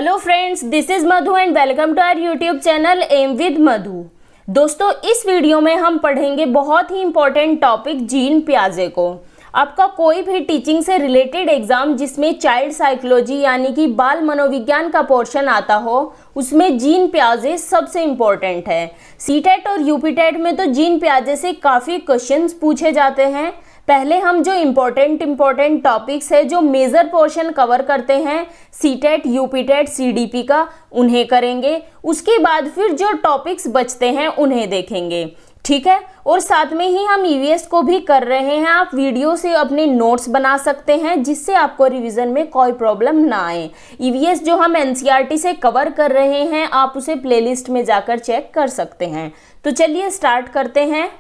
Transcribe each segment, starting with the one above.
Hello friends, this is Madhu and welcome to our YouTube channel M with Madhu. दोस्तों, इस वीडियो में हम पढ़ेंगे बहुत ही इंपॉर्टेंट टॉपिक जीन पियाजे को। आपका कोई भी टीचिंग से रिलेटेड एग्जाम जिसमें चाइल्ड साइकोलॉजी यानी कि बाल मनोविज्ञान का पोर्शन आता हो, उसमें जीन पियाजे सबसे इम्पोर्टेंट है। सीटेट और यूपीटेट में तो जीन पियाजे से काफ़ी क्वेश्चंस पूछे जाते हैं। पहले हम जो इम्पोर्टेंट टॉपिक्स है, जो मेजर पोर्शन कवर करते हैं सीटेट, यूपीटेट, सीडीपी का, उन्हें करेंगे। उसके बाद फिर जो टॉपिक्स बचते हैं उन्हें देखेंगे, ठीक है। और साथ में ही हम ईवीएस को भी कर रहे हैं। आप वीडियो से अपने नोट्स बना सकते हैं जिससे आपको रिवीजन में कोई प्रॉब्लम ना आए। ईवीएस जो हम एनसीईआरटी से कवर कर रहे हैं, आप उसे प्लेलिस्ट में जाकर चेक कर सकते हैं। तो चलिए स्टार्ट करते हैं।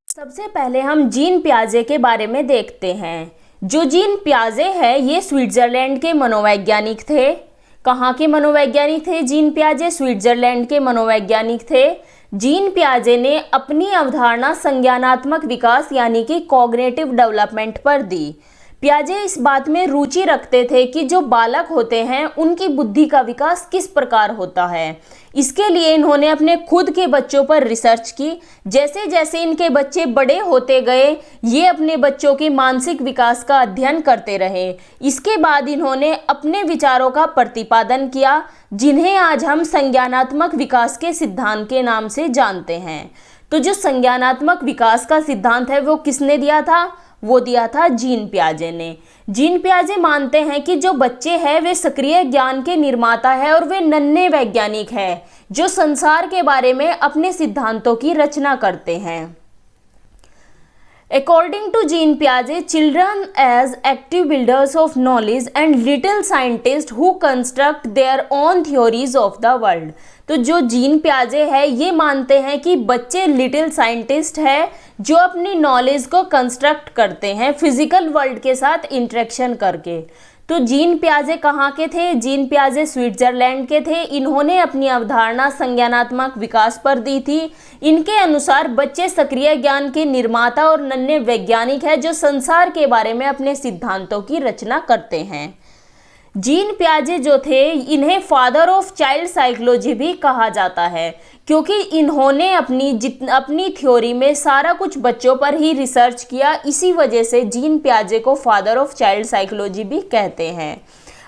सबसे पहले हम जीन पियाजे के बारे में देखते हैं। जो जीन पियाजे है ये स्विट्जरलैंड के मनोवैज्ञानिक थे। कहाँ के मनोवैज्ञानिक थे जीन पियाजे? स्विट्जरलैंड के मनोवैज्ञानिक थे। जीन पियाजे ने अपनी अवधारणा संज्ञानात्मक विकास यानी कि कॉग्निटिव डेवलपमेंट पर दी। पियाजे इस बात में रुचि रखते थे कि जो बालक होते हैं उनकी बुद्धि का विकास किस प्रकार होता है। इसके लिए इन्होंने अपने खुद के बच्चों पर रिसर्च की। जैसे जैसे इनके बच्चे बड़े होते गए, ये अपने बच्चों के मानसिक विकास का अध्ययन करते रहे। इसके बाद इन्होंने अपने विचारों का प्रतिपादन किया, जिन्हें आज हम संज्ञानात्मक विकास के सिद्धांत के नाम से जानते हैं। तो जो संज्ञानात्मक विकास का सिद्धांत है वो किसने दिया था? वो दिया था जीन पियाजे ने। जीन पियाजे मानते हैं कि जो बच्चे हैं वे सक्रिय ज्ञान के निर्माता है और वे नन्हे वैज्ञानिक हैं जो संसार के बारे में अपने सिद्धांतों की रचना करते हैं। According to Jean Piaget, children as active builders of knowledge and little scientists who construct their own theories of the world। तो जो जीन पियाजे है ये मानते हैं कि बच्चे लिटिल साइंटिस्ट है जो अपनी नॉलेज को कंस्ट्रक्ट करते हैं फिजिकल वर्ल्ड के साथ इंटरेक्शन करके। तो जीन पियाजे कहाँ के थे? जीन पियाजे स्विट्जरलैंड के थे। इन्होंने अपनी अवधारणा संज्ञानात्मक विकास पर दी थी। इनके अनुसार बच्चे सक्रिय ज्ञान के निर्माता और नन्हे वैज्ञानिक है जो संसार के बारे में अपने सिद्धांतों की रचना करते हैं। जीन पियाजे जो थे इन्हें फादर ऑफ चाइल्ड साइकोलॉजी भी कहा जाता है, क्योंकि इन्होंने अपनी थ्योरी में सारा कुछ बच्चों पर ही रिसर्च किया। इसी वजह से जीन पियाजे को फादर ऑफ चाइल्ड साइकोलॉजी भी कहते हैं।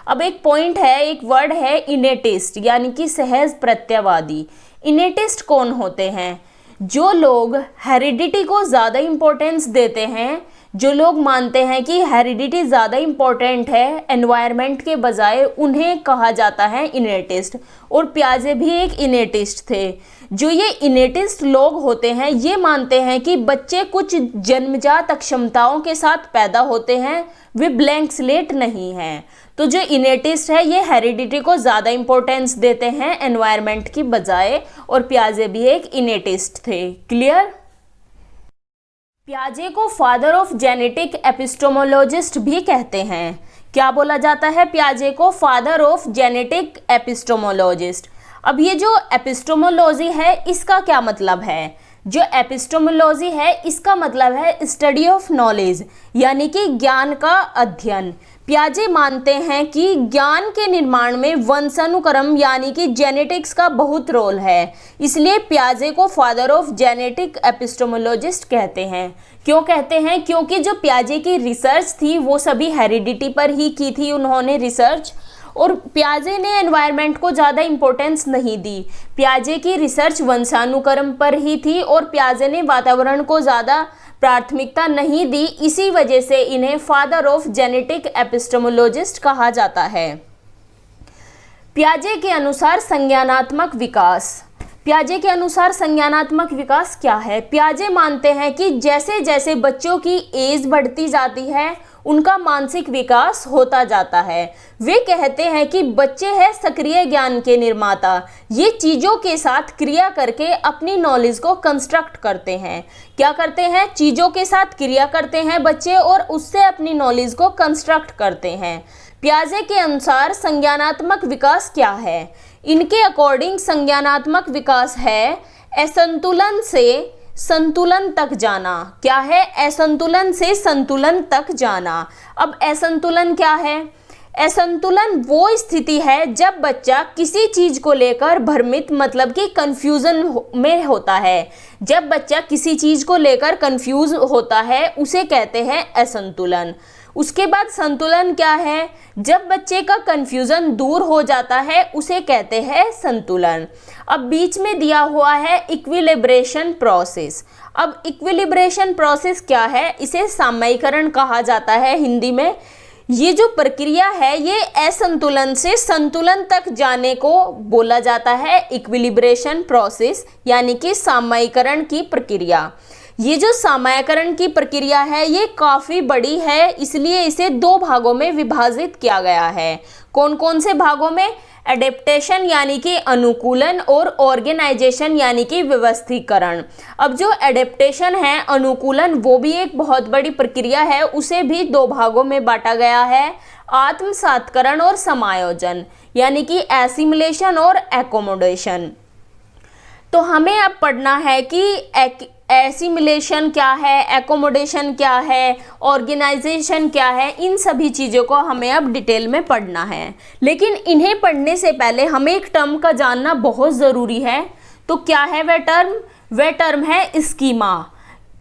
अब एक पॉइंट है, एक वर्ड है इनेटिस्ट यानी कि सहज प्रत्ययवादी। इनेटिस्ट कौन होते हैं? जो लोग हेरिडिटी को ज़्यादा इम्पोर्टेंस देते हैं, जो लोग मानते हैं कि हेरिडिटी ज़्यादा इम्पोर्टेंट है एनवायरनमेंट के बजाय, उन्हें कहा जाता है इनेटिस्ट। और पियाजे भी एक इनेटिस्ट थे। जो ये इनेटिस्ट लोग होते हैं ये मानते हैं कि बच्चे कुछ जन्मजात अक्षमताओं के साथ पैदा होते हैं, वे ब्लैंक स्लेट नहीं हैं। तो जो इनेटिस्ट है ये हेरिडिटी को ज़्यादा इम्पोर्टेंस देते हैं एनवायरनमेंट की बजाय, और पियाजे भी एक इनेटिस्ट थे। क्लियर? पियाजे को फादर ऑफ जेनेटिक एपिस्टोमोलॉजिस्ट भी कहते हैं। क्या बोला जाता है पियाजे को? Father of genetic epistemologist. अब ये जो एपिस्टोमोलॉजी है इसका क्या मतलब है? जो एपिस्टोमोलॉजी है इसका मतलब है स्टडी ऑफ नॉलेज यानी कि ज्ञान का अध्ययन। पियाजे मानते हैं कि ज्ञान के निर्माण में वंशानुक्रम यानी कि जेनेटिक्स का बहुत रोल है। इसलिए पियाजे को फादर ऑफ जेनेटिक एपिस्टोमोलॉजिस्ट कहते हैं। क्यों कहते हैं? क्योंकि जो पियाजे की रिसर्च थी वो सभी हेरिडिटी पर ही की थी उन्होंने रिसर्च, और पियाजे ने एनवायरनमेंट को ज़्यादा इम्पोर्टेंस नहीं दी। पियाजे की रिसर्च वंशानुक्रम पर ही थी और पियाजे ने वातावरण को ज़्यादा प्राथमिकता नहीं दी। इसी वजह से इन्हें फादर ऑफ जेनेटिक एपिस्टोमोलॉजिस्ट कहा जाता है। पियाजे के अनुसार संज्ञानात्मक विकास। पियाजे के अनुसार संज्ञानात्मक विकास क्या है? पियाजे मानते हैं कि जैसे जैसे बच्चों की एज बढ़ती जाती है उनका मानसिक विकास होता जाता है। वे कहते हैं कि बच्चे हैं सक्रिय ज्ञान के निर्माता। ये चीज़ों के साथ क्रिया करके अपनी नॉलेज को कंस्ट्रक्ट करते हैं। क्या करते हैं? चीज़ों के साथ क्रिया करते हैं बच्चे और उससे अपनी नॉलेज को कंस्ट्रक्ट करते हैं। पियाजे के अनुसार संज्ञानात्मक विकास क्या है? इनके अकॉर्डिंग संज्ञानात्मक विकास है असंतुलन से संतुलन तक जाना। क्या है? असंतुलन से संतुलन तक जाना। अब असंतुलन क्या है? असंतुलन वो स्थिति है जब बच्चा किसी चीज को लेकर भ्रमित मतलब कि कंफ्यूजन में होता है। जब बच्चा किसी चीज को लेकर कंफ्यूज होता है उसे कहते हैं असंतुलन। उसके बाद संतुलन क्या है? जब बच्चे का कंफ्यूजन दूर हो जाता है उसे कहते हैं संतुलन। अब बीच में दिया हुआ है इक्विलिब्रेशन प्रोसेस। अब इक्विलिब्रेशन प्रोसेस क्या है? इसे सामयिकरण कहा जाता है हिंदी में। ये जो प्रक्रिया है ये असंतुलन से संतुलन तक जाने को बोला जाता है इक्विलिब्रेशन प्रोसेस, यानी कि सामयिकरण की प्रक्रिया। ये जो सामयिकरण की प्रक्रिया है ये काफ़ी बड़ी है, इसलिए इसे दो भागों में विभाजित किया गया है। कौन कौन से भागों में? एडेप्टेशन यानी कि अनुकूलन और ऑर्गेनाइजेशन यानी कि व्यवस्थीकरण। अब जो एडेप्टेशन है, अनुकूलन, वो भी एक बहुत बड़ी प्रक्रिया है, उसे भी दो भागों में बांटा गया है, आत्मसात्करण और समायोजन, यानी कि एसिमिलेशन और एकोमोडेशन। तो हमें अब पढ़ना है कि एसिमिलेशन क्या है, एकोमोडेशन क्या है, ऑर्गेनाइजेशन क्या है, इन सभी चीज़ों को हमें अब डिटेल में पढ़ना है। लेकिन इन्हें पढ़ने से पहले हमें एक टर्म का जानना बहुत ज़रूरी है। तो क्या है वह टर्म? वह टर्म है स्कीमा।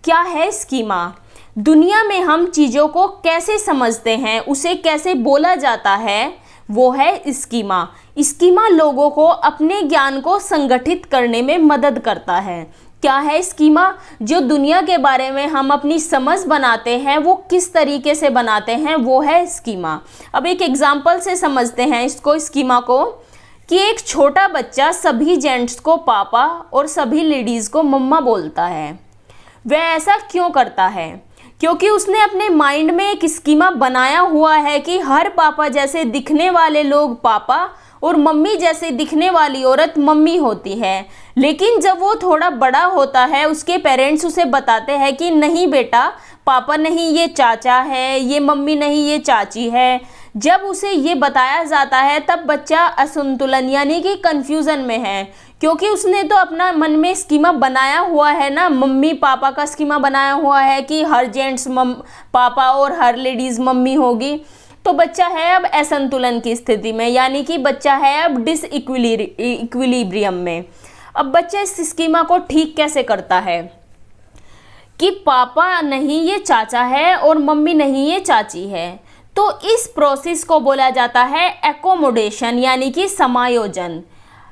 क्या है स्कीमा? दुनिया में हम चीज़ों को कैसे समझते हैं, उसे कैसे बोला जाता है, वो है स्कीमा। स्कीमा लोगों को अपने ज्ञान को संगठित करने में मदद करता है। क्या है स्कीमा? जो दुनिया के बारे में हम अपनी समझ बनाते हैं वो किस तरीके से बनाते हैं, वो है स्कीमा। अब एक एग्जाम्पल से समझते हैं इसको, स्कीमा को, कि एक छोटा बच्चा सभी जेंट्स को पापा और सभी लेडीज़ को मम्मा बोलता है। वह ऐसा क्यों करता है? क्योंकि उसने अपने माइंड में एक स्कीमा बनाया हुआ है कि हर पापा जैसे दिखने वाले लोग पापा और मम्मी जैसे दिखने वाली औरत मम्मी होती है। लेकिन जब वो थोड़ा बड़ा होता है उसके पेरेंट्स उसे बताते हैं कि नहीं बेटा, पापा नहीं ये चाचा है, ये मम्मी नहीं ये चाची है। जब उसे ये बताया जाता है तब बच्चा असंतुलन यानी कि कंफ्यूजन में है, क्योंकि उसने तो अपना मन में स्कीमा बनाया हुआ है ना, मम्मी पापा का स्कीमा बनाया हुआ है कि हर जेंट्स पापा और हर लेडीज़ मम्मी होगी। तो बच्चा है अब असंतुलन की स्थिति में, यानी कि बच्चा है अब इक्विलिब्रियम में। अब बच्चा इस स्कीमा को ठीक कैसे करता है कि पापा नहीं ये चाचा है और मम्मी नहीं ये चाची है? तो इस प्रोसेस को बोला जाता है एकोमोडेशन यानी कि समायोजन।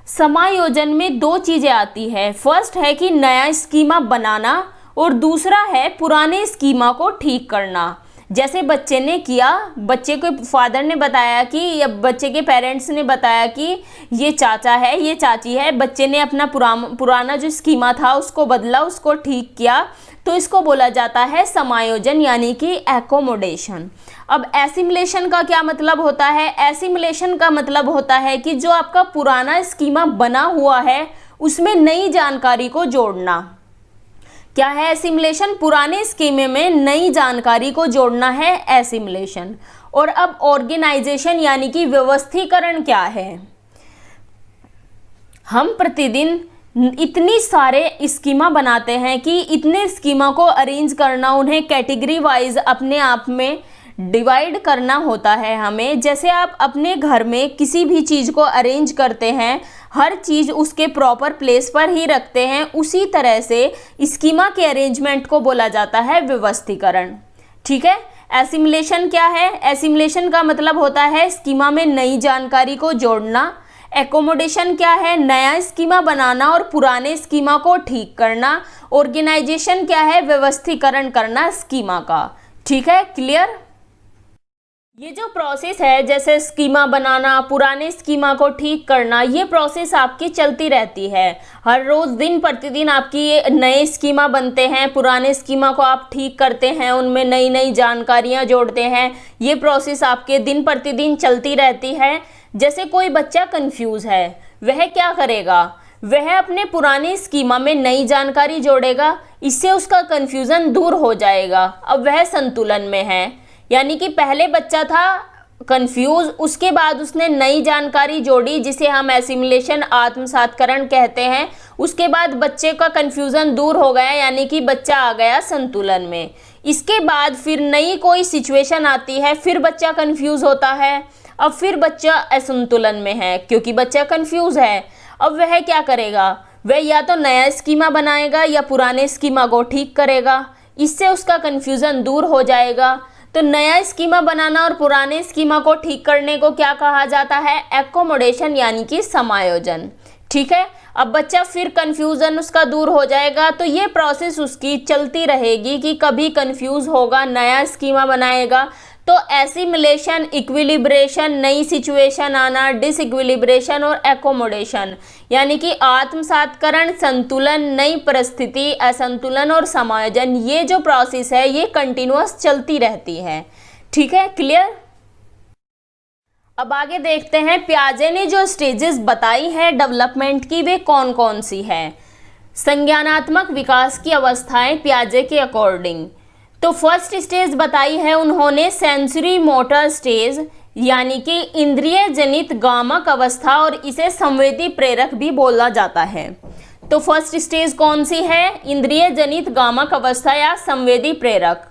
समायोजन में दो चीज़ें आती है, फर्स्ट है कि नया स्कीमा बनाना और दूसरा है पुराने स्कीमा को ठीक करना। जैसे बच्चे ने किया, बच्चे के फादर ने बताया कि, या बच्चे के पेरेंट्स ने बताया कि ये चाचा है ये चाची है, बच्चे ने अपना पुराना जो स्कीमा था उसको बदला, उसको ठीक किया, तो इसको बोला जाता है समायोजन यानी कि एकोमोडेशन। अब एसिमिलेशन का क्या मतलब होता है? एसिमिलेशन का मतलब होता है कि जो आपका पुराना स्कीमा बना हुआ है उसमें नई जानकारी को जोड़ना। क्या है एसिमिलेशन? पुराने स्कीमे में नई जानकारी को जोड़ना है एसिमिलेशन। और अब ऑर्गेनाइजेशन यानी कि व्यवस्थीकरण क्या है? हम प्रतिदिन इतनी सारे स्कीमा बनाते हैं कि इतने स्कीमा को अरेंज करना, उन्हें कैटेगरी वाइज अपने आप में डिवाइड करना होता है हमें। जैसे आप अपने घर में किसी भी चीज़ को अरेंज करते हैं, हर चीज़ उसके प्रॉपर प्लेस पर ही रखते हैं, उसी तरह से स्कीमा के अरेंजमेंट को बोला जाता है व्यवस्थीकरण। ठीक है। एसिमिलेशन क्या है? एसिमिलेशन का मतलब होता है स्कीमा में नई जानकारी को जोड़ना। एकोमोडेशन क्या है? नया स्कीमा बनाना और पुराने स्कीमा को ठीक करना। ऑर्गेनाइजेशन क्या है? व्यवस्थीकरण करना स्कीमा का। ठीक है, क्लियर? ये जो प्रोसेस है, जैसे स्कीमा बनाना, पुराने स्कीमा को ठीक करना, ये प्रोसेस आपकी चलती रहती है। हर रोज़ दिन प्रतिदिन आपकी ये नए स्कीमा बनते हैं, पुराने स्कीमा को आप ठीक करते हैं, उनमें नई नई जानकारियाँ जोड़ते हैं। ये प्रोसेस आपके दिन प्रतिदिन चलती रहती है। जैसे कोई बच्चा कंफ्यूज है, वह क्या करेगा? वह अपने पुराने स्कीमा में नई जानकारी जोड़ेगा, इससे उसका कन्फ्यूज़न दूर हो जाएगा। अब वह संतुलन में है। यानी कि पहले बच्चा था कंफ्यूज, उसके बाद उसने नई जानकारी जोड़ी जिसे हम एसिमिलेशन आत्मसात्करण कहते हैं। उसके बाद बच्चे का कंफ्यूजन दूर हो गया, यानी कि बच्चा आ गया संतुलन में। इसके बाद फिर नई कोई सिचुएशन आती है, फिर बच्चा कंफ्यूज होता है। अब फिर बच्चा असंतुलन में है क्योंकि बच्चा कंफ्यूज है। अब वह क्या करेगा, वह या तो नया स्कीमा बनाएगा या पुराने स्कीमा को ठीक करेगा, इससे उसका कंफ्यूजन दूर हो जाएगा। तो नया स्कीमा बनाना और पुराने स्कीमा को ठीक करने को क्या कहा जाता है, एकोमोडेशन यानी कि समायोजन। ठीक है, अब बच्चा फिर कंफ्यूजन उसका दूर हो जाएगा। तो ये प्रोसेस उसकी चलती रहेगी कि कभी कंफ्यूज होगा, नया स्कीमा बनाएगा, तो एसिमिलेशन, इक्विलिब्रेशन, नई सिचुएशन आना, डिसइक्विलिब्रेशन और एकोमोडेशन यानी कि आत्मसातकरण, संतुलन, नई परिस्थिति, असंतुलन और समायोजन, ये जो प्रोसेस है ये कंटिन्यूअस चलती रहती है। ठीक है, क्लियर। अब आगे देखते हैं पियाजे ने जो स्टेजेस बताई है डेवलपमेंट की वे कौन कौन सी है। संज्ञानात्मक विकास की अवस्थाएं पियाजे के अकॉर्डिंग, तो फर्स्ट स्टेज बताई है उन्होंने सेंसरी मोटर स्टेज यानी कि इंद्रिय जनित गामक अवस्था, और इसे संवेदी प्रेरक भी बोला जाता है। तो फर्स्ट स्टेज कौन सी है, इंद्रिय जनित गामक अवस्था या संवेदी प्रेरक।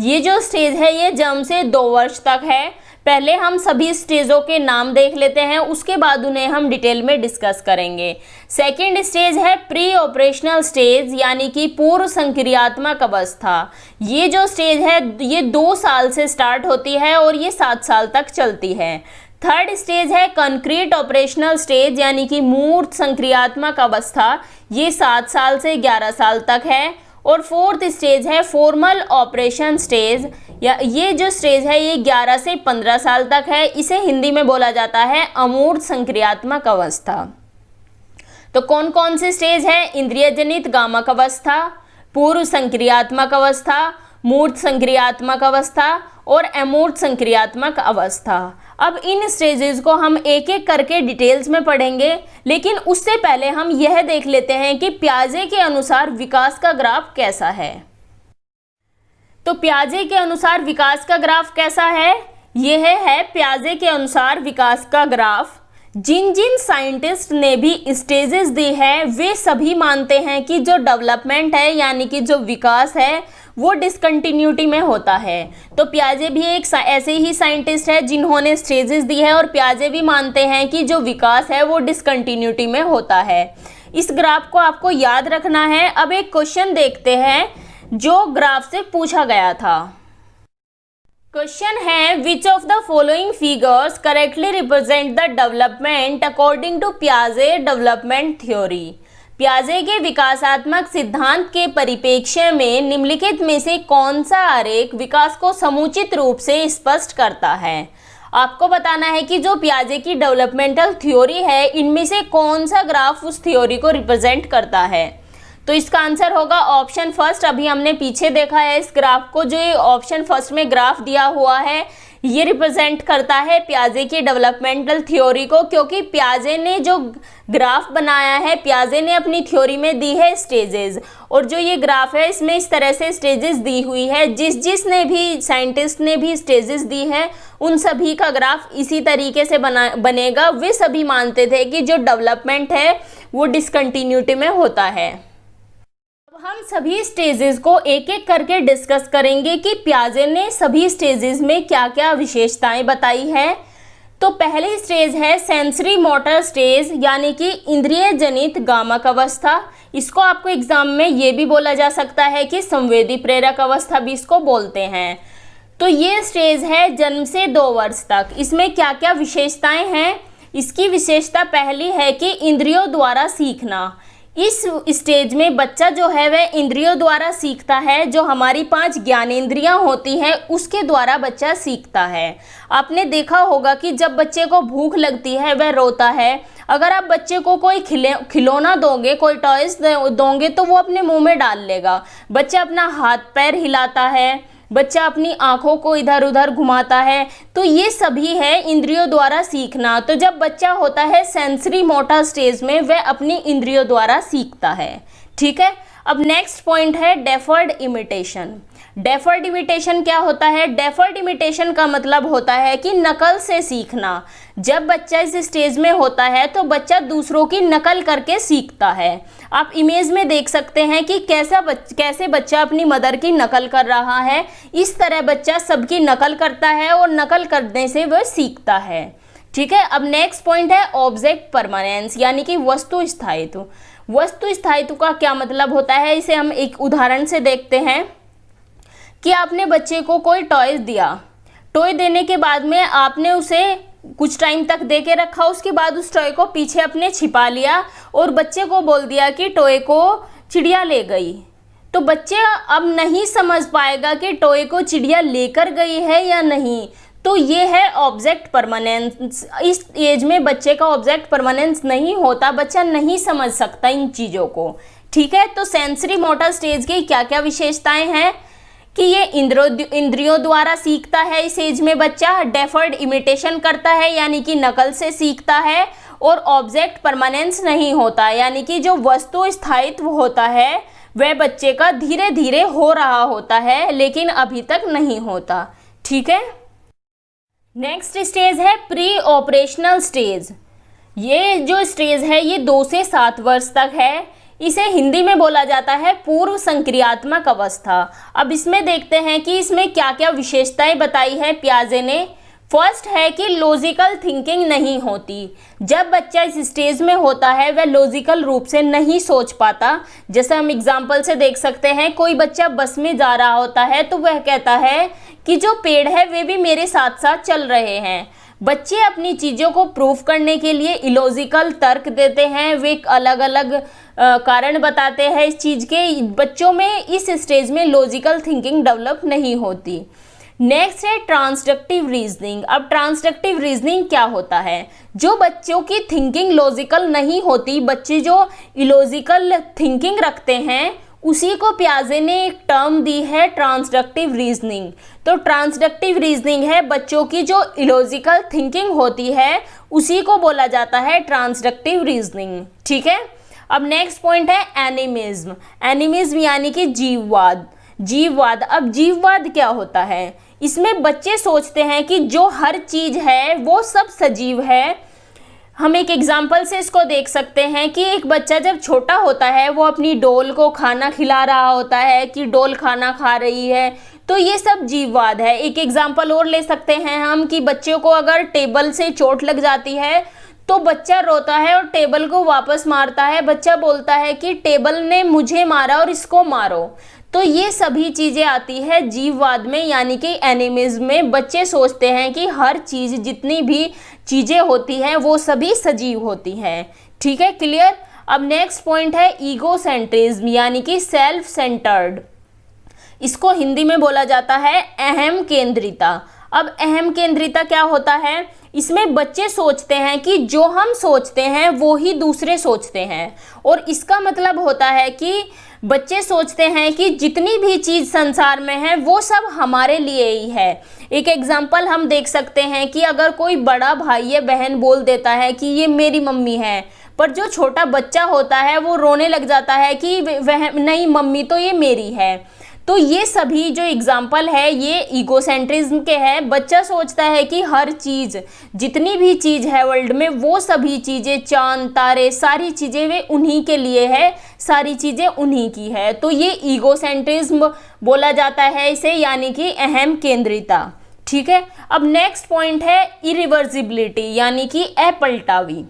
ये जो स्टेज है ये जन्म से 2 वर्ष तक है। पहले हम सभी स्टेजों के नाम देख लेते हैं, उसके बाद उन्हें हम डिटेल में डिस्कस करेंगे। सेकेंड स्टेज है प्री ऑपरेशनल स्टेज यानी कि पूर्व संक्रियात्मक अवस्था। ये जो स्टेज है ये 2 साल से स्टार्ट होती है और ये 7 साल तक चलती है। थर्ड स्टेज है कंक्रीट ऑपरेशनल स्टेज यानी कि मूर्त संक्रियात्मक अवस्था, ये 7 साल से 11 साल तक है। और फोर्थ स्टेज है फॉर्मल ऑपरेशन स्टेज, या ये जो स्टेज है ये 11 से 15 साल तक है। इसे हिंदी में बोला जाता है अमूर्त संक्रियात्मक अवस्था। तो कौन कौन से स्टेज है, इंद्रिय जनित गामक अवस्था, पूर्व संक्रियात्मक अवस्था, मूर्त संक्रियात्मक अवस्था और अमूर्त संक्रियात्मक अवस्था। अब इन स्टेजेस को हम एक एक करके डिटेल्स में पढ़ेंगे, लेकिन उससे पहले हम यह देख लेते हैं कि पियाजे के अनुसार विकास का ग्राफ कैसा है। तो पियाजे के अनुसार विकास का ग्राफ कैसा है, यह है पियाजे के अनुसार विकास का ग्राफ। जिन जिन साइंटिस्ट ने भी स्टेजेस दी है वे सभी मानते हैं कि जो डेवलपमेंट है यानी कि जो विकास है वो डिसकंटिन्यूटी में होता है। तो पियाजे भी एक ऐसे ही साइंटिस्ट है जिन्होंने स्टेजेस दी है, और पियाजे भी मानते हैं कि जो विकास है वो डिसकंटिन्यूटी में होता है। इस ग्राफ को आपको याद रखना है। अब एक क्वेश्चन देखते हैं जो ग्राफ से पूछा गया था। क्वेश्चन है which of the following figures correctly represent the development according to पियाजे डेवलपमेंट थ्योरी। पियाजे के विकासात्मक सिद्धांत के परिप्रेक्ष्य में निम्नलिखित में से कौन सा आरेख विकास को समुचित रूप से स्पष्ट करता है। आपको बताना है कि जो पियाजे की डेवलपमेंटल थ्योरी है इनमें से कौन सा ग्राफ उस थ्योरी को रिप्रेजेंट करता है। तो इसका आंसर होगा ऑप्शन फर्स्ट। अभी हमने पीछे देखा है इस ग्राफ को, जो ये ऑप्शन फर्स्ट में ग्राफ दिया हुआ है ये रिप्रेजेंट करता है पियाजे की डेवलपमेंटल थ्योरी को, क्योंकि पियाजे ने जो ग्राफ बनाया है, पियाजे ने अपनी थ्योरी में दी है स्टेजेस, और जो ये ग्राफ है इसमें इस तरह से स्टेजेस दी हुई है। जिसने भी साइंटिस्ट ने भी स्टेजेस दी है उन सभी का ग्राफ इसी तरीके से बनेगा। वे सभी मानते थे कि जो डेवलपमेंट है वो डिसकंटिन्यूटी में होता है। हम सभी स्टेजेस को एक एक करके डिस्कस करेंगे कि पियाजे ने सभी स्टेजेस में क्या क्या विशेषताएं बताई है। तो पहली स्टेज है सेंसरी मोटर स्टेज यानी कि इंद्रिय जनित गामक अवस्था। इसको आपको एग्जाम में ये भी बोला जा सकता है कि संवेदी प्रेरक अवस्था भी इसको बोलते हैं। तो ये स्टेज है जन्म से 2 वर्ष तक। इसमें क्या क्या विशेषताएं हैं, इसकी विशेषता पहली है कि इंद्रियों द्वारा सीखना। इस स्टेज में बच्चा जो है वह इंद्रियों द्वारा सीखता है। जो हमारी 5 ज्ञानेंद्रियां होती हैं उसके द्वारा बच्चा सीखता है। आपने देखा होगा कि जब बच्चे को भूख लगती है वह रोता है। अगर आप बच्चे को कोई खिलौना दोगे, कोई टॉयज दोगे तो वो अपने मुंह में डाल लेगा। बच्चा अपना हाथ पैर हिलाता है, बच्चा अपनी आंखों को इधर उधर घुमाता है। तो ये सभी है इंद्रियों द्वारा सीखना। तो जब बच्चा होता है सेंसरी मोटर स्टेज में वह अपनी इंद्रियों द्वारा सीखता है। ठीक है, अब नेक्स्ट पॉइंट है डेफर्ड इमिटेशन। डेफर्ड इमिटेशन क्या होता है? डेफर्ड इमिटेशन का मतलब होता है कि नकल से सीखना। जब बच्चा इस स्टेज में होता है तो बच्चा दूसरों की नकल करके सीखता है। आप इमेज में देख सकते हैं कि कैसे बच्चा अपनी मदर की नकल कर रहा है। इस तरह बच्चा सबकी नकल करता है और नकल करने से वह सीखता है। ठीक है, अब नेक्स्ट पॉइंट है ऑब्जेक्ट परमानेंस, यानी कि वस्तु स्थायित्व। वस्तु स्थायित्व का क्या मतलब होता है, इसे हम एक उदाहरण से देखते हैं कि आपने बच्चे को कोई टॉय दिया। टॉय देने के बाद में आपने उसे कुछ टाइम तक दे के रखा, उसके बाद उस टॉय को पीछे अपने छिपा लिया और बच्चे को बोल दिया कि टॉय को चिड़िया ले गई। तो बच्चे अब नहीं समझ पाएगा कि टॉय को चिड़िया लेकर गई है या नहीं। तो ये है ऑब्जेक्ट परमानेंस। इस एज में बच्चे का ऑब्जेक्ट परमानेंस नहीं होता, बच्चा नहीं समझ सकता इन चीज़ों को। ठीक है, तो सेंसरी मोटर स्टेज की क्या क्या विशेषताएं हैं कि ये इंद्रियों द्वारा सीखता है। इस एज में बच्चा डेफर्ड इमिटेशन करता है, यानी कि नकल से सीखता है, और ऑब्जेक्ट परमानेंस नहीं होता, यानी कि जो वस्तु स्थायित्व होता है वह बच्चे का धीरे धीरे हो रहा होता है, लेकिन अभी तक नहीं होता। ठीक है, नेक्स्ट स्टेज है प्री ऑपरेशनल स्टेज। ये जो स्टेज है ये 2 से 7 वर्ष तक है। इसे हिंदी में बोला जाता है पूर्व संक्रियात्मक अवस्था। अब इसमें देखते हैं कि इसमें क्या क्या विशेषताएं बताई है पियाजे ने। फर्स्ट है कि लॉजिकल थिंकिंग नहीं होती। जब बच्चा इस स्टेज में होता है वह लॉजिकल रूप से नहीं सोच पाता। जैसे हम एग्जाम्पल से देख सकते हैं, कोई बच्चा बस में जा रहा होता है तो वह कहता है कि जो पेड़ है वे भी मेरे साथ साथ चल रहे हैं। बच्चे अपनी चीज़ों को प्रूफ करने के लिए इलॉजिकल तर्क देते हैं, वे अलग अलग कारण बताते हैं इस चीज़ के। बच्चों में इस स्टेज में लॉजिकल थिंकिंग डेवलप नहीं होती। नेक्स्ट है ट्रांसडक्टिव रीजनिंग। अब ट्रांसडक्टिव रीजनिंग क्या होता है? जो बच्चों की थिंकिंग लॉजिकल नहीं होती, बच्चे जो इलॉजिकल थिंकिंग रखते हैं, उसी को पियाजे ने एक टर्म दी है ट्रांसडक्टिव रीजनिंग। तो ट्रांसडक्टिव रीजनिंग है बच्चों की जो इलॉजिकल थिंकिंग होती है, उसी को बोला जाता है ट्रांसडक्टिव रीजनिंग। ठीक है, अब नेक्स्ट पॉइंट है एनिमिज्म। एनिमिज्म यानी कि जीववाद। जीववाद, अब जीववाद क्या होता है? इसमें बच्चे सोचते हैं कि जो हर चीज़ है वो सब सजीव है। हम एक एग्जाम्पल से इसको देख सकते हैं कि एक बच्चा जब छोटा होता है वो अपनी डॉल को खाना खिला रहा होता है कि डॉल खाना खा रही है, तो ये सब जीववाद है। एक एग्जाम्पल और ले सकते हैं हम कि बच्चों को अगर टेबल से चोट लग जाती है तो बच्चा रोता है और टेबल को वापस मारता है। बच्चा बोलता है कि टेबल ने मुझे मारा और इसको मारो। तो ये सभी चीज़ें आती है जीववाद में, यानी कि एनिमिज्म में। बच्चे सोचते हैं कि हर चीज़, जितनी भी चीज़ें होती हैं वो सभी सजीव होती हैं। ठीक है, क्लियर। अब नेक्स्ट पॉइंट है ईगोसेंट्रिज्म, यानी कि सेल्फ सेंटर्ड। इसको हिंदी में बोला जाता है अहम केंद्रिता। अब अहम केंद्रिता क्या होता है? इसमें बच्चे सोचते हैं कि जो हम सोचते हैं वो ही दूसरे सोचते हैं, और इसका मतलब होता है कि बच्चे सोचते हैं कि जितनी भी चीज़ संसार में है वो सब हमारे लिए ही है। एक एग्जाम्पल हम देख सकते हैं कि अगर कोई बड़ा भाई या बहन बोल देता है कि ये मेरी मम्मी है, पर जो छोटा बच्चा होता है वो रोने लग जाता है कि वह नहीं, मम्मी तो ये मेरी है। तो ये सभी जो एग्जाम्पल है ये ईगोसेंट्रिज्म के हैं। बच्चा सोचता है कि हर चीज़, जितनी भी चीज़ है वर्ल्ड में, वो सभी चीज़ें, चांद तारे, सारी चीज़ें वे उन्हीं के लिए है, सारी चीज़ें उन्हीं की है। तो ये ईगोसेंट्रिज्म बोला जाता है इसे, यानी कि अहम केंद्रिता। ठीक है, अब नेक्स्ट पॉइंट है इरिवर्सिबिलिटी, यानी कि अपलटावी।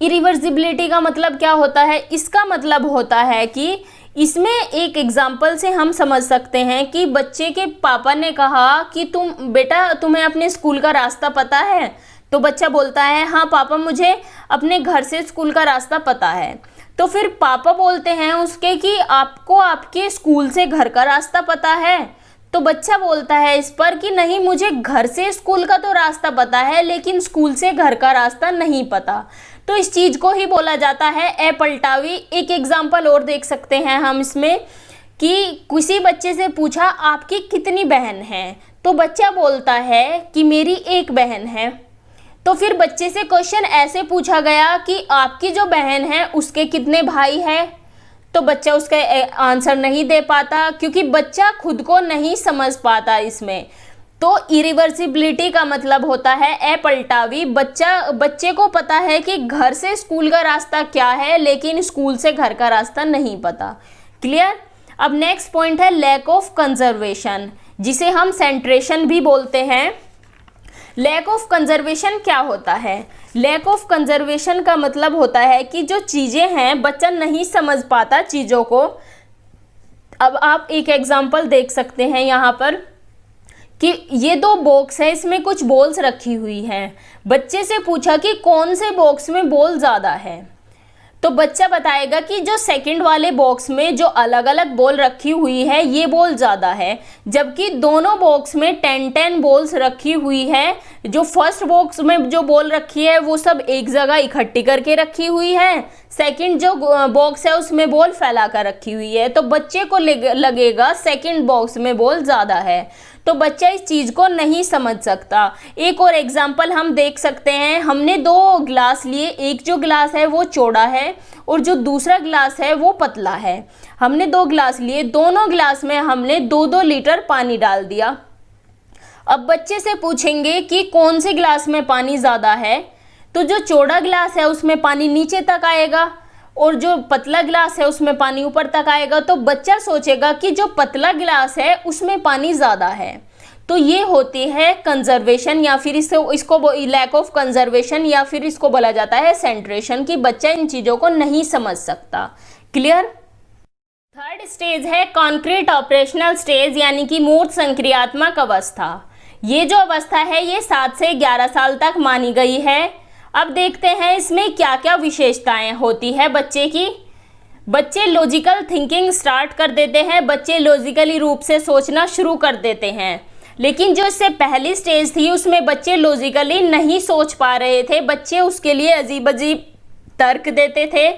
इरिवर्सिबिलिटी का मतलब क्या होता है? इसका मतलब होता है कि इसमें एक एग्जाम्पल से हम समझ सकते हैं कि बच्चे के पापा ने कहा कि बेटा तुम्हें अपने स्कूल का रास्ता पता है? तो बच्चा बोलता है हाँ पापा, मुझे अपने घर से स्कूल का रास्ता पता है। तो फिर पापा बोलते हैं उसके कि आपको आपके स्कूल से घर का रास्ता पता है? तो बच्चा बोलता है इस पर कि नहीं, मुझे घर से स्कूल का तो रास्ता पता है लेकिन स्कूल से घर का रास्ता नहीं पता। तो इस चीज़ को ही बोला जाता है अपलटावी। एक एग्जाम्पल और देख सकते हैं हम इसमें कि किसी बच्चे से पूछा आपकी कितनी बहन हैं? तो बच्चा बोलता है कि मेरी एक बहन है। तो फिर बच्चे से क्वेश्चन ऐसे पूछा गया कि आपकी जो बहन है उसके कितने भाई हैं? तो बच्चा उसका आंसर नहीं दे पाता, क्योंकि बच्चा खुद को नहीं समझ पाता इसमें। तो इरिवर्सिबिलिटी का मतलब होता है अपलटावी। बच्चे को पता है कि घर से स्कूल का रास्ता क्या है, लेकिन स्कूल से घर का रास्ता नहीं पता। क्लियर। अब नेक्स्ट पॉइंट है लैक ऑफ कंजर्वेशन, जिसे हम सेंट्रेशन भी बोलते हैं। लैक ऑफ कंजर्वेशन क्या होता है? लैक ऑफ कंजर्वेशन का मतलब होता है कि जो चीज़ें हैं बच्चा नहीं समझ पाता चीज़ों को। अब आप एक एग्जांपल देख सकते हैं यहाँ पर कि ये 2 बॉक्स है, इसमें कुछ बॉल्स रखी हुई हैं। बच्चे से पूछा कि कौन से बॉक्स में बॉल ज़्यादा है, तो बच्चा बताएगा कि जो सेकंड वाले बॉक्स में जो अलग अलग बॉल रखी हुई है ये बॉल ज़्यादा है, जबकि दोनों बॉक्स में 10-10 बॉल्स रखी हुई है। जो फर्स्ट बॉक्स में जो बॉल रखी है वो सब एक जगह इकट्ठी करके रखी हुई है, सेकंड जो बॉक्स है उसमें बॉल फैला कर रखी हुई है। तो बच्चे को लगेगा सेकंड बॉक्स में बॉल ज़्यादा है, तो बच्चा इस चीज़ को नहीं समझ सकता। एक और एग्जाम्पल हम देख सकते हैं। हमने 2 गिलास लिए, एक जो गिलास है वो चौड़ा है और जो दूसरा गिलास है वो पतला है। हमने 2 गिलास लिए, दोनों गिलास में हमने 2-2 लीटर पानी डाल दिया। अब बच्चे से पूछेंगे कि कौन से गिलास में पानी ज़्यादा है, तो जो चौड़ा गिलास है उसमें पानी नीचे तक आएगा और जो पतला गिलास है उसमें पानी ऊपर तक आएगा। तो बच्चा सोचेगा कि जो पतला गिलास है उसमें पानी ज़्यादा है। तो ये होती है कंजर्वेशन, या फिर इसको लैक ऑफ कंजर्वेशन, या फिर इसको बोला जाता है सेंट्रेशन, कि बच्चा इन चीज़ों को नहीं समझ सकता। क्लियर। थर्ड स्टेज है कॉन्क्रीट ऑपरेशनल स्टेज, यानी कि मूर्त संक्रियात्मक अवस्था। ये जो अवस्था है ये 7 से 11 साल तक मानी गई है। अब देखते हैं इसमें क्या क्या विशेषताएं होती है बच्चे की। बच्चे लॉजिकल थिंकिंग स्टार्ट कर देते हैं, बच्चे लॉजिकली रूप से सोचना शुरू कर देते हैं। लेकिन जो इससे पहली स्टेज थी उसमें बच्चे लॉजिकली नहीं सोच पा रहे थे, बच्चे उसके लिए अजीब अजीब तर्क देते थे।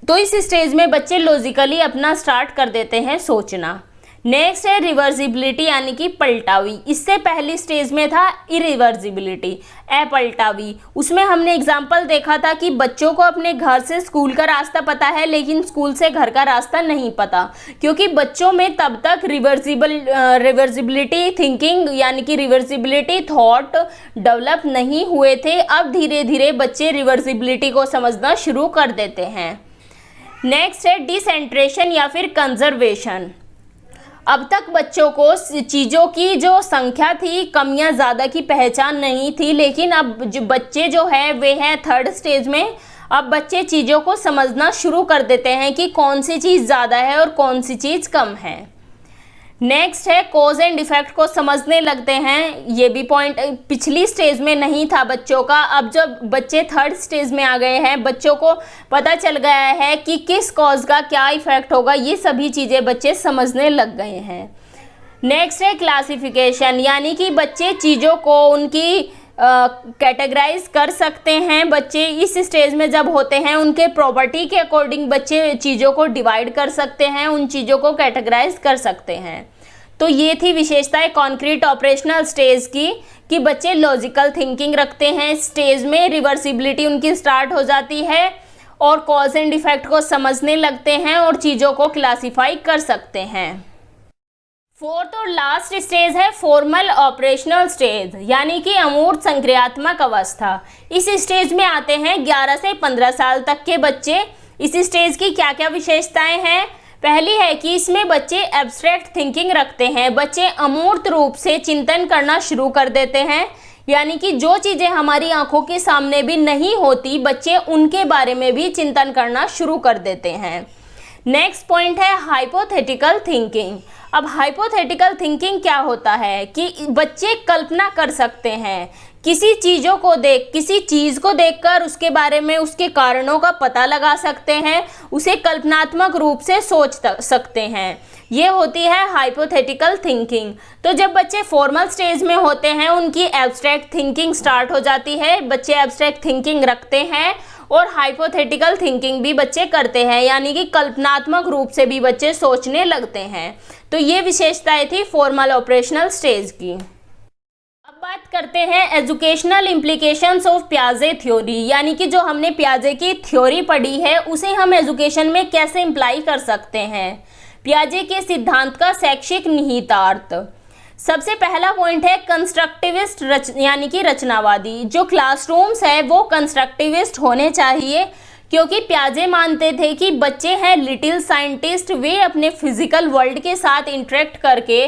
तो इस स्टेज में बच्चे लॉजिकली अपना स्टार्ट कर देते हैं सोचना। नेक्स्ट है रिवर्सिबिलिटी, यानी कि पलटावी। इससे पहली स्टेज में था इरिवर्सिबिलिटी, अपलटावी। उसमें हमने एग्जाम्पल देखा था कि बच्चों को अपने घर से स्कूल का रास्ता पता है, लेकिन स्कूल से घर का रास्ता नहीं पता, क्योंकि बच्चों में तब तक रिवर्सिबिलिटी थिंकिंग, यानी कि रिवर्सिबिलिटी थॉट डेवलप नहीं हुए थे। अब धीरे धीरे बच्चे रिवर्सिबिलिटी को समझना शुरू कर देते हैं। नेक्स्ट है डिसेंट्रेशन या फिर कंजर्वेशन। अब तक बच्चों को चीज़ों की जो संख्या थी, कमियां ज़्यादा की पहचान नहीं थी, लेकिन अब जो बच्चे जो है वे हैं थर्ड स्टेज में। अब बच्चे चीज़ों को समझना शुरू कर देते हैं कि कौन सी चीज़ ज़्यादा है और कौन सी चीज़ कम है। नेक्स्ट है कॉज एंड इफेक्ट को समझने लगते हैं। ये भी पॉइंट पिछली स्टेज में नहीं था बच्चों का। अब जब बच्चे थर्ड स्टेज में आ गए हैं, बच्चों को पता चल गया है कि किस कॉज का क्या इफेक्ट होगा, ये सभी चीज़ें बच्चे समझने लग गए हैं। नेक्स्ट है क्लासिफिकेशन, यानी कि बच्चे चीज़ों को उनकी कैटेगराइज कर सकते हैं। बच्चे इस स्टेज में जब होते हैं उनके प्रॉपर्टी के अकॉर्डिंग बच्चे चीज़ों को डिवाइड कर सकते हैं, उन चीज़ों को कैटेगराइज कर सकते हैं। तो ये थी विशेषताएं कॉन्क्रीट ऑपरेशनल स्टेज की, कि बच्चे लॉजिकल थिंकिंग रखते हैं स्टेज में, रिवर्सिबिलिटी उनकी स्टार्ट हो जाती है और कॉज एंड इफेक्ट को समझने लगते हैं और चीज़ों को क्लासीफाई कर सकते हैं। फोर्थ और लास्ट स्टेज है फॉर्मल ऑपरेशनल स्टेज, यानी कि अमूर्त संक्रियात्मक अवस्था। इस स्टेज में आते हैं 11 से 15 साल तक के बच्चे। इस स्टेज की क्या क्या विशेषताएं हैं? पहली है कि इसमें बच्चे एब्स्ट्रैक्ट थिंकिंग रखते हैं, बच्चे अमूर्त रूप से चिंतन करना शुरू कर देते हैं, यानी कि जो चीज़ें हमारी आंखों के सामने भी नहीं होती, बच्चे उनके बारे में भी चिंतन करना शुरू कर देते हैं। नेक्स्ट पॉइंट है हाइपोथेटिकल थिंकिंग। अब हाइपोथेटिकल थिंकिंग क्या होता है कि बच्चे कल्पना कर सकते हैं, किसी चीज़ को देखकर उसके बारे में उसके कारणों का पता लगा सकते हैं, उसे कल्पनात्मक रूप से सोच सकते हैं। ये होती है हाइपोथेटिकल थिंकिंग। तो जब बच्चे फॉर्मल स्टेज में होते हैं उनकी एब्स्ट्रैक्ट थिंकिंग स्टार्ट हो जाती है, बच्चे एब्स्ट्रैक्ट थिंकिंग रखते हैं और हाइपोथेटिकल थिंकिंग भी बच्चे करते हैं, यानी कि कल्पनात्मक रूप से भी बच्चे सोचने लगते हैं। तो ये विशेषताएं थी फॉर्मल ऑपरेशनल स्टेज की। अब बात करते हैं एजुकेशनल इम्प्लीकेशंस ऑफ पियाजे थ्योरी, यानी कि जो हमने पियाजे की थ्योरी पढ़ी है उसे हम एजुकेशन में कैसे इम्प्लाई कर सकते हैं। पियाजे के सिद्धांत का शैक्षिक निहितार्थ। सबसे पहला पॉइंट है कंस्ट्रक्टिविस्ट यानी कि रचनावादी। जो क्लासरूम्स है वो कंस्ट्रक्टिविस्ट होने चाहिए, क्योंकि पियाजे मानते थे कि बच्चे हैं लिटिल साइंटिस्ट, वे अपने फिजिकल वर्ल्ड के साथ इंटरेक्ट करके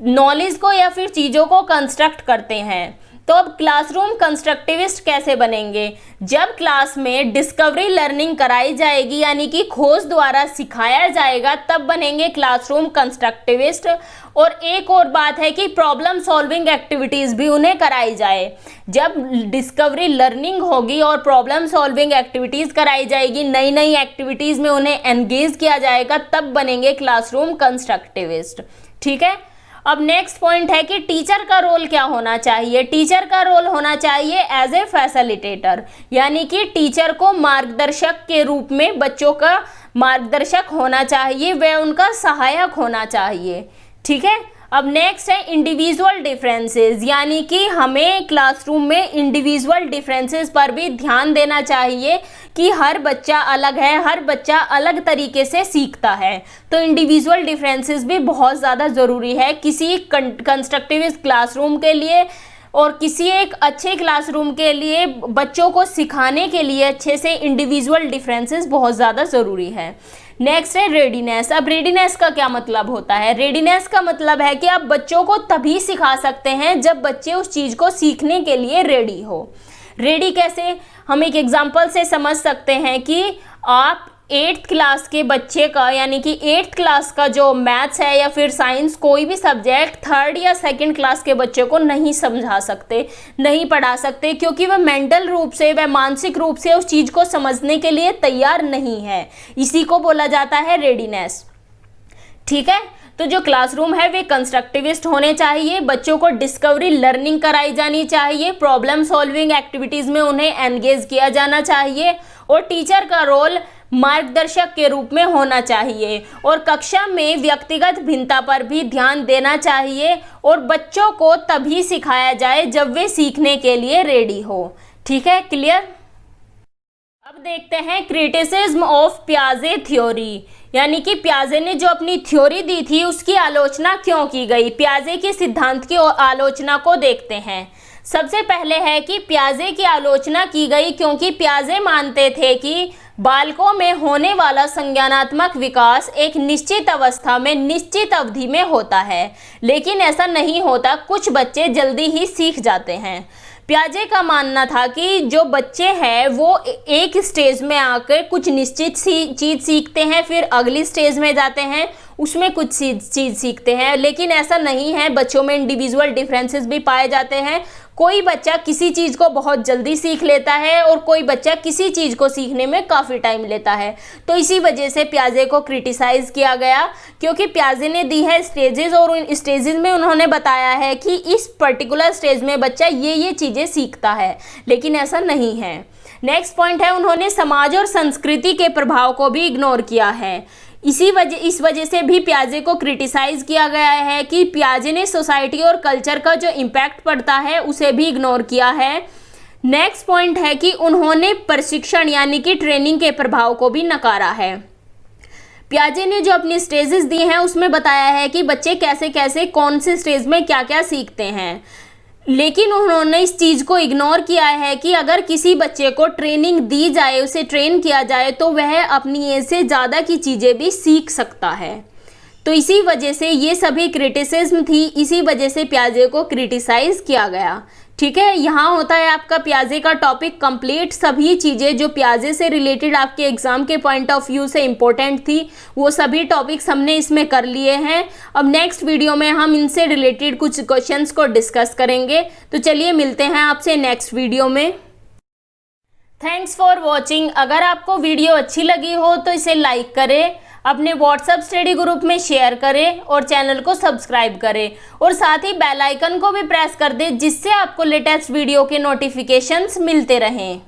नॉलेज को या फिर चीज़ों को कंस्ट्रक्ट करते हैं। तो अब क्लासरूम कंस्ट्रक्टिविस्ट कैसे बनेंगे? जब क्लास में डिस्कवरी लर्निंग कराई जाएगी यानी कि खोज द्वारा सिखाया जाएगा, तब बनेंगे क्लासरूम कंस्ट्रक्टिविस्ट। और एक और बात है कि प्रॉब्लम सॉल्विंग एक्टिविटीज़ भी उन्हें कराई जाए। जब डिस्कवरी लर्निंग होगी और प्रॉब्लम सॉल्विंग एक्टिविटीज़ कराई जाएगी, नई नई एक्टिविटीज़ में उन्हें एंगेज किया जाएगा, तब बनेंगे क्लासरूम कंस्ट्रक्टिविस्ट। ठीक है। अब नेक्स्ट पॉइंट है कि टीचर का रोल क्या होना चाहिए। टीचर का रोल होना चाहिए एज ए फैसिलिटेटर, यानी कि टीचर को मार्गदर्शक के रूप में बच्चों का मार्गदर्शक होना चाहिए, वह उनका सहायक होना चाहिए। ठीक है। अब नेक्स्ट है इंडिविजुअल डिफरेंसेस, यानी कि हमें क्लासरूम में इंडिविजुअल डिफरेंसेस पर भी ध्यान देना चाहिए कि हर बच्चा अलग है, हर बच्चा अलग तरीके से सीखता है। तो इंडिविजुअल डिफरेंसेस भी बहुत ज़्यादा ज़रूरी है किसी कंस्ट्रक्टिविस्ट क्लासरूम के लिए, और किसी एक अच्छे क्लासरूम के लिए बच्चों को सिखाने के लिए अच्छे से इंडिविजुअल डिफरेंसेस बहुत ज़्यादा ज़रूरी है। नेक्स्ट है रेडीनेस। अब रेडीनेस का क्या मतलब होता है? रेडीनेस का मतलब है कि आप बच्चों को तभी सिखा सकते हैं जब बच्चे उस चीज़ को सीखने के लिए रेडी हो। रेडी कैसे? हम एक एग्जांपल से समझ सकते हैं कि आप 8th क्लास के बच्चे का, यानी कि 8th क्लास का जो मैथ्स है या फिर साइंस, कोई भी सब्जेक्ट 3rd या 2nd क्लास के बच्चे को नहीं समझा सकते, नहीं पढ़ा सकते, क्योंकि वह मेंटल रूप से, वह मानसिक रूप से उस चीज़ को समझने के लिए तैयार नहीं है। इसी को बोला जाता है रेडीनेस। ठीक है। तो जो क्लासरूम है वे कंस्ट्रक्टिविस्ट होने चाहिए, बच्चों को डिस्कवरी लर्निंग कराई जानी चाहिए, प्रॉब्लम सॉल्विंग एक्टिविटीज़ में उन्हें एंगेज किया जाना चाहिए, और टीचर का रोल मार्गदर्शक के रूप में होना चाहिए, और कक्षा में व्यक्तिगत भिन्नता पर भी ध्यान देना चाहिए, और बच्चों को तभी सिखाया जाए जब वे सीखने के लिए रेडी हो। ठीक है, क्लियर? अब देखते हैं क्रिटिसिज्म ऑफ पियाजे थ्योरी, यानी कि पियाजे ने जो अपनी थ्योरी दी थी उसकी आलोचना क्यों की गई। पियाजे के सिद्धांत की आलोचना को देखते हैं। सबसे पहले है कि पियाजे की आलोचना की गई क्योंकि पियाजे मानते थे कि बालकों में होने वाला संज्ञानात्मक विकास एक निश्चित अवस्था में, निश्चित अवधि में होता है, लेकिन ऐसा नहीं होता। कुछ बच्चे जल्दी ही सीख जाते हैं। पियाजे का मानना था कि जो बच्चे हैं वो एक स्टेज में आकर कुछ निश्चित चीज़ सीखते हैं, फिर अगली स्टेज में जाते हैं, उसमें कुछ चीज़ सीखते हैं, लेकिन ऐसा नहीं है। बच्चों में इंडिविजुअल डिफरेंसेस भी पाए जाते हैं। कोई बच्चा किसी चीज़ को बहुत जल्दी सीख लेता है और कोई बच्चा किसी चीज़ को सीखने में काफ़ी टाइम लेता है। तो इसी वजह से पियाजे को क्रिटिसाइज़ किया गया, क्योंकि पियाजे ने दी है स्टेजेस, और उन स्टेजेस में उन्होंने बताया है कि इस पर्टिकुलर स्टेज में बच्चा ये चीज़ें सीखता है, लेकिन ऐसा नहीं है। नेक्स्ट पॉइंट है, उन्होंने समाज और संस्कृति के प्रभाव को भी इग्नोर किया है। इस वजह से भी पियाजे को क्रिटिसाइज किया गया है कि पियाजे ने सोसाइटी और कल्चर का जो इम्पैक्ट पड़ता है उसे भी इग्नोर किया है। नेक्स्ट पॉइंट है कि उन्होंने प्रशिक्षण यानी कि ट्रेनिंग के प्रभाव को भी नकारा है। पियाजे ने जो अपनी स्टेजेस दी हैं उसमें बताया है कि बच्चे कैसे कैसे कौन से स्टेज में क्या क्या सीखते हैं, लेकिन उन्होंने इस चीज़ को इग्नोर किया है कि अगर किसी बच्चे को ट्रेनिंग दी जाए, उसे ट्रेन किया जाए, तो वह अपनी एज से ज़्यादा की चीज़ें भी सीख सकता है। तो इसी वजह से ये सभी क्रिटिसिज्म थी, इसी वजह से पियाजे को क्रिटिसाइज़ किया गया। ठीक है, यहाँ होता है आपका पियाजे का टॉपिक कंप्लीट। सभी चीज़ें जो पियाजे से रिलेटेड आपके एग्जाम के पॉइंट ऑफ व्यू से इम्पोर्टेंट थी वो सभी टॉपिक्स हमने इसमें कर लिए हैं। अब नेक्स्ट वीडियो में हम इनसे रिलेटेड कुछ क्वेश्चंस को डिस्कस करेंगे। तो चलिए मिलते हैं आपसे नेक्स्ट वीडियो में। Thanks for watching. अगर आपको वीडियो अच्छी लगी हो तो इसे लाइक करें, अपने व्हाट्सएप स्टडी ग्रुप में शेयर करें और चैनल को सब्सक्राइब करें, और साथ ही बेल आइकन को भी प्रेस कर दें जिससे आपको लेटेस्ट वीडियो के नोटिफिकेशंस मिलते रहें।